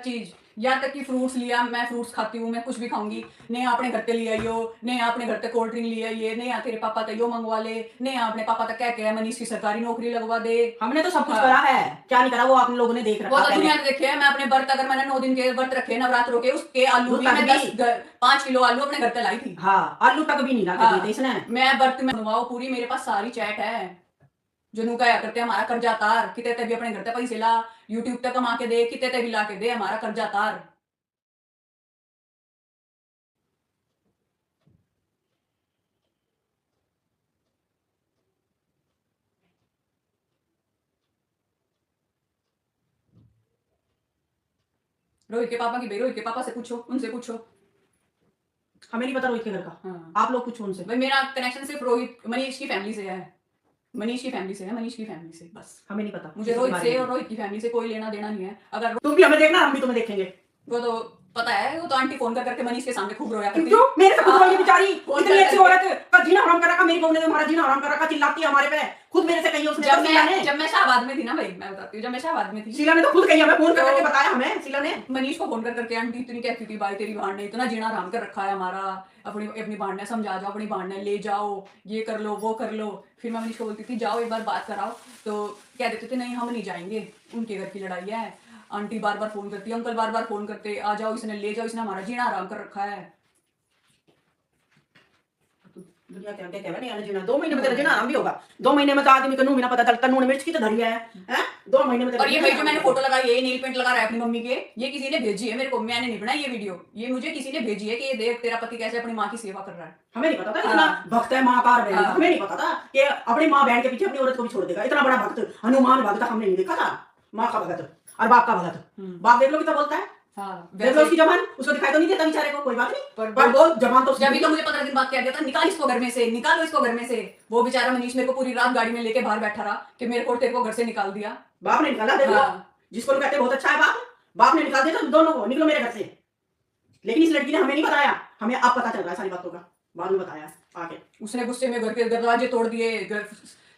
चीज, यहाँ तक कि फ्रूट्स लिया, मैं फ्रूट्स खाती हूँ, मैं कुछ भी खाऊंगी, नहीं आपने घर पे ले आइयो, नहीं आपने घर पे कोल्ड ड्रिंक ले आइए, नहीं तेरे पापा तक यो मंगवा ले, नहीं आपने पापा तक क्या क्या मनीष की सरकारी नौकरी लगवा दे। हमने तो सब कुछ करा है, क्या नहीं करा वो आप लोगों ने देख वो रखा तो पहले। दुनिया ने देखे है। मैं अपने व्रत, अगर मैंने 9 दिन के व्रत रखे नवरात्रों के, उसके आलू दूध भी तक मैं भी 5 किलो आलू अपने घर पे लाई थी। हाँ, आलू तक भी नहीं ला के दिए थे इसने। मैं व्रत में बनवाओ पूरी, मेरे पास सारी चैट है। जो नु क्या करते हैं, हमारा कर्जा तार, कितने ते भी अपने घर पे पैसे ला, यूट्यूब तक कमा के दे, कितने ते भी ला के दे, हमारा कर्जा तार। रोहित के पापा की भाई, रोहित के पापा से पूछो, उनसे पूछो। हमें नहीं पता रोहित के घर का। हाँ। आप लोग पूछो उनसे। भाई मेरा कनेक्शन सिर्फ रोहित मनीष की फैमिली से है, मनीष की फैमिली से है, मनीष की फैमिली से बस। हमें नहीं पता मुझे रोहित से और रोहित की फैमिली से कोई लेना देना नहीं है। अगर तुम भी हमें देखना, हम भी तुम्हें देखेंगे। वो तो पता है, वो तो आंटी फोन कर करके मनीष के सामने खूब रोया करती। क्यों मेरे से खुद रोई बेचारी, इतनी अच्छी करके। औरत का जीना हराम कर रखा, मेरी बहू ने हमारा जीना हराम कर रखा, चिल्लाती है हमारे पे। खुद मेरे से कही उसने, जब मैं शाहबाद में थी ना भाई, मैं बताती हूँ, जब मैं शाहबाद में थी, शीला ने तो खुद कही, हमें फोन करके बताया हमें शीला ने। मनीष को फोन कर करके आंटी इतनी कहती थी, भाई तेरी बहन ने इतना जीना हराम कर रखा है हमारा, अपनी अपनी बहन ने समझा जाओ, अपनी बहन ने ले जाओ, ये कर लो वो कर लो। फिर मैं मनीष को बोलती थी जाओ एक बार बात कराओ, तो कह देते थे नहीं हम नहीं जाएंगे, उनके घर की लड़ाई है। आंटी बार बार फोन करती, अंकल बार बार फोन करते, आ जाओ इसने ले जाओ, इसने हमारा जीना हराम कर रखा है। दुनिया क्या क्या नहीं आने जीना, 2 महीने में तेरा जीना आराम भी होगा। 2 महीने में तो आदमी को बिना पता चलता नून मिर्च की तो धरी है, हैं? 2 महीने में। और ये भाई जो मैंने फोटो लगाई है, नील पेंट लगा रहा है अपनी मम्मी के, ये किसी ने भेजी है मेरे को, मैंने नहीं बनाई ये वीडियो, ये मुझे किसी ने भेजी है कि ये देख तेरा पति कैसे अपनी माँ की सेवा कर रहा है। हमें नहीं पता था इतना भक्त है माँ का और बहन का। हमें नहीं पता था कि अपनी माँ बहन के पीछे अपनी औरत को भी छोड़ देगा, इतना बड़ा भक्त हनुमान भक्त हमने नहीं देखा था। माँ का भगत और बाप का भगत। बाप देख लो कितना बोलता है, देख लो उसकी जबान, उसको दिखाई तो नहीं देता बेचारे को, कोई बात नहीं, पर वो जबान तो जब भी तो मुझे 15 दिन बाद कह दिया था निकाल इसको घर में से, निकालो इसको घर में से। वो बेचारा मनीष मेरे को पूरी रात गाड़ी में लेके बाहर बैठा रहा कि मेरे को तेरे को घर से निकाल दिया। बाप ने निकाला, देख लो जिसको कहते हैं बहुत अच्छा है बाप, बाप ने निकाल दिया दोनों को, निकलो मेरे घर से। लेकिन इस लड़की ने हमें नहीं बताया, हमें अब पता चल रहा है सारी बातों का, बाद में बताया आके। उसने गुस्से में घर के दरवाजे तोड़ दिए,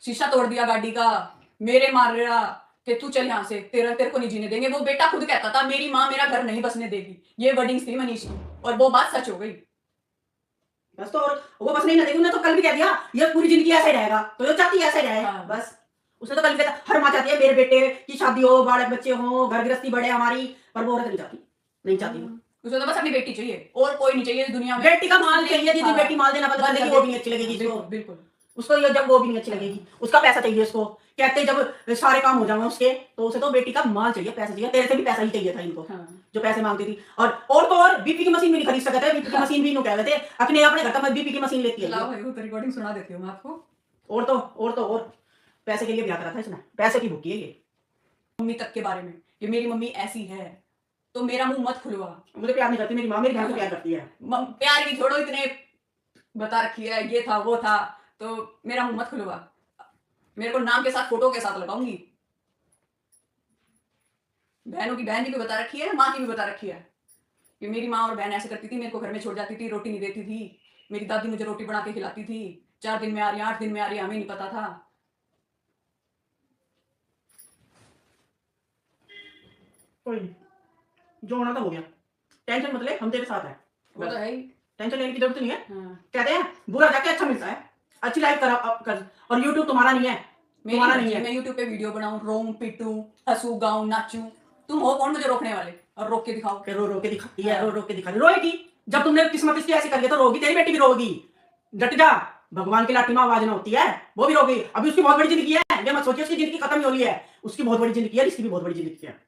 शीशा तोड़ दिया गाड़ी का, मेरे मार रहा कि तू चल यहाँ से, तेरे को नहीं जीने देंगे। वो बेटा खुद कहता था मेरी माँ मेरा घर नहीं बसने देगी, ये वर्डिंग्स थी मनीष की, और वो बात सच हो गई। बस तो और वो बस नहीं ना देगी, उन्होंने तो कल भी कह दिया ये पूरी जिंदगी ऐसे ही रहेगा, तो ये चाहती है ऐसे रहे। बस उसने तो कल भी कहता, हर माँ चाहती है मेरे बेटे की शादी हो, बड़े बच्चे हो, घर गृहस्थी बढ़े हमारी, पर वो औरत नहीं चाहती, नहीं चाहती। उसे तो बस अपनी बेटी चाहिए और कोई नहीं चाहिए दुनिया में। बेटी का माल चाहिए, जितनी बेटी माल देना बंद कर देगी वो भी नहीं अच्छी लगेगी इसको, बिल्कुल उसको ये जब वो भी नहीं अच्छी लगेगी, उसका पैसा चाहिए उसको। कहते जब सारे काम हो जाए उसके, तो उसे तो बेटी का माल चाहिए, पैसा चाहिए। तेरे से भी पैसा ही चाहिए था इनको, जो पैसे मांगती थी। और तो और बीपी की मशीन भी नहीं खरीद सकते थे, बीपी की मशीन भी इन्हों कह रहे थे अपने घर का बीपी की मशीन लेती है। लाओ भाई वो तो रिकॉर्डिंग सुना देती हूँ मैं आपको। और पैसे के लिए ब्याह करा था इसने, पैसे की भूखी है ये। मम्मी तक के बारे में कि मेरी मम्मी ऐसी है, तो मेरा मुंह मत खुलवा। मुझे प्यार नहीं करती मेरी माँ, मेरी बहन को प्यार करती है। प्यार भी छोड़ो, इतने बता रखी है ये था वो था, तो मेरा मुंह मत खुलवा। मेरे को नाम के साथ फोटो के साथ लगाऊंगी। बहनों की बहन की भी बता रखी है, माँ की भी बता रखी है कि मेरी माँ और बहन ऐसे करती थी, मेरे को घर में छोड़ जाती थी, रोटी नहीं देती थी, मेरी दादी मुझे रोटी बना के खिलाती थी, 4 दिन में आ रही 8 दिन में आ रही, हमें नहीं पता था। कोई नहीं, जो होना था हो गया, टेंशन मत ले, हम तेरे साथ हैं। वो तो है ही, टेंशन लेने की जरूरत नहीं है। कहते हैं बुरा जाके अच्छा मिलता है, अच्छी लाइफ कर। और यूट्यूब तुम्हारा नहीं है, तुम्हारा नहीं है। मैं यूट्यूब पे वीडियो बनाऊं, रोऊं पिटूं, हंसू गाऊं नाचूं, तुम हो कौन मुझे रोकने वाले? और रोक के दिखाओ। रो के दिखाती है, रो के दिखा रही, रोएगी जब तुमने किस्मत इसकी ऐसी कर दिया तो रोगी, तेरी बेटी भी रोगी। डट जा, भगवान की लाठी में आवाज ना होती है, वो भी रोगी। अभी उसकी बहुत बड़ी जिंदगी है, ये मत सोचिए उसकी जिंदगी खत्म ही हो रही है, उसकी बहुत बड़ी जिंदगी है, इसकी भी बहुत बड़ी जिंदगी है।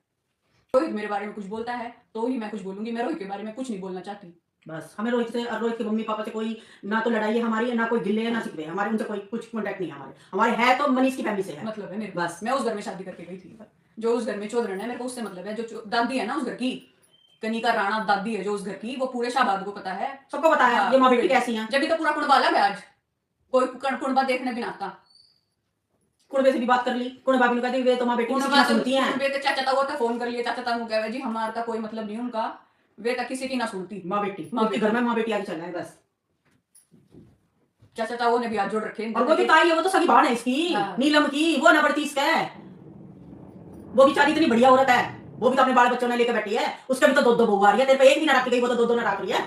रोहित मेरे बारे में कुछ बोलता है तो ही मैं कुछ बोलूंगी, मैं रोहित के बारे में कुछ नहीं बोलना चाहती। बस हमें रोहित से और रोहित के मम्मी पापा से कोई ना तो लड़ाई है हमारी, ना कोई गिले है ना सिकवे, हमारे उनसे कोई कुछ कॉन्टेक्ट नहीं है। हमारे है तो मनीष की फैमिली से है, मतलब है मेरे। बस मैं उस घर में शादी करके गई थी, जो उस घर में चौधरी है, मेरे को उससे मतलब है। जो दादी है ना उस घर की, कनिका राणा दादी है जो उस घर की, वो पूरे शाहबाद को पता है, सबको पता है ये माँ बेटी कैसी है। जब भी तो पूरा कुणबा अलग है, आज कोई कुणबा देखने भी ना आता। कुणबे से भी बात कर ली, कुणबा भी कहती वे तो माँ बेटी की सुनती हैं। वे तो चाचा ताऊ तो फोन कर लिए, चाचा ताऊ कहे जी हमारा का कोई मतलब नहीं उनका, वे तो किसी की ना सुनती। माँ बेटी घर में माँ बेटी आगे चल रहा है बस। चाचा ताऊ ने भी हाथ जोड़ रखे, और वो जो ताई है वो तो सगी बहन है इसकी, नीलम की, वो ना बढ़ती इसका है, वो बेचारी इतनी बढ़िया औरत है, वो भी तो अपने बाल बच्चों ने लेकर बैठी है, उसके भी तो दो दो बहू आ रही है, तेरे पे एक भी ना रख गई, वो तो दो दो ना रख रही है।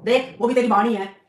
देख वो भी तेरी बाणी है।